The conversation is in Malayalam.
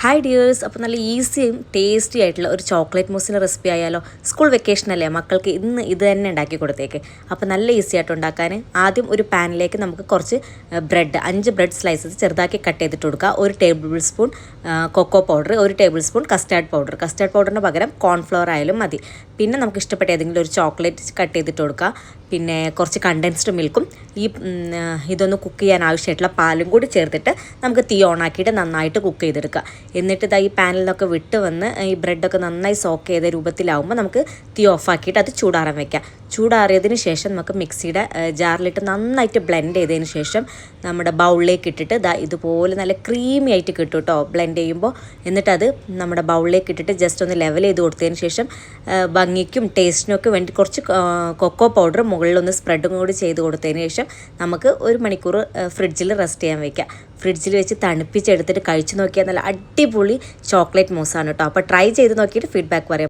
ഹായ് ഡിയേഴ്സ്, അപ്പോൾ നല്ല ഈസിയും ടേസ്റ്റി ആയിട്ടുള്ള ഒരു ചോക്ലേറ്റ് മൂസിൻ്റെ റെസിപ്പി ആയാലോ. സ്കൂൾ വെക്കേഷൻ അല്ലേ, മക്കൾക്ക് ഇന്ന് ഇത് തന്നെ ഉണ്ടാക്കി കൊടുത്തേക്ക്. അപ്പോൾ നല്ല ഈസി ആയിട്ട് ഉണ്ടാക്കാൻ ആദ്യം ഒരു പാനിലേക്ക് നമുക്ക് കുറച്ച് ബ്രെഡ് 5 ബ്രെഡ് സ്ലൈസസ് ചെറുതാക്കി കട്ട് ചെയ്തിട്ട് കൊടുക്കുക. 1 tablespoon cocoa powder, 1 tablespoon custard പൗഡറിന് പകരം കോൺഫ്ലവർ ആയാലും മതി. പിന്നെ നമുക്ക് ഇഷ്ടപ്പെട്ട ഏതെങ്കിലും ഒരു ചോക്ലേറ്റ് കട്ട് ചെയ്തിട്ട് കൊടുക്കുക. പിന്നെ കുറച്ച് കണ്ടൻസ്ഡ് മിൽക്കും ഇതൊന്ന് കുക്ക് ചെയ്യാൻ ആവശ്യമായിട്ടുള്ള പാലും കൂടി ചേർത്തിട്ട് നമുക്ക് തീ ഓണാക്കിയിട്ട് നന്നായിട്ട് കുക്ക് ചെയ്തെടുക്കുക. എന്നിട്ട് ഇതാ ഈ പാനിൽ നിന്നൊക്കെ വിട്ട് വന്ന് ഈ ബ്രെഡൊക്കെ നന്നായി സോക്ക് ചെയ്ത രൂപത്തിലാവുമ്പോൾ നമുക്ക് തീ ഓഫാക്കിയിട്ട് അത് ചൂടാറാൻ വയ്ക്കാം. ചൂടാറിയതിന് ശേഷം നമുക്ക് മിക്സിയുടെ ജാറിലിട്ട് നന്നായിട്ട് ബ്ലെൻഡ് ചെയ്തതിന് ശേഷം നമ്മുടെ ബൗളിലേക്ക് ഇട്ടിട്ട് ഇതുപോലെ നല്ല ക്രീമി ആയിട്ട് കിട്ടും കേട്ടോ ബ്ലെൻഡ് ചെയ്യുമ്പോൾ. എന്നിട്ടത് നമ്മുടെ ബൗളിലേക്ക് ഇട്ടിട്ട് ജസ്റ്റ് ഒന്ന് ലെവൽ ചെയ്ത് കൊടുത്തതിന് ശേഷം ഭംഗിക്കും ടേസ്റ്റിനും ഒക്കെ വേണ്ടി കുറച്ച് കൊക്കോ പൗഡർ മുകളിലൊന്ന് സ്പ്രെഡും കൂടി ചെയ്ത് കൊടുത്തതിന് ശേഷം നമുക്ക് 1 മണിക്കൂർ ഫ്രിഡ്ജിൽ റെസ്റ്റ് ചെയ്യാൻ വയ്ക്കാം. ഫ്രിഡ്ജിൽ വെച്ച് തണുപ്പിച്ചെടുത്തിട്ട് കഴിച്ച് നോക്കിയാൽ നല്ല അടിപൊളി ചോക്ലേറ്റ് മൂസാണ് കേട്ടോ. അപ്പോൾ ട്രൈ ചെയ്ത് നോക്കിയിട്ട് ഫീഡ്ബാക്ക് പറയാം.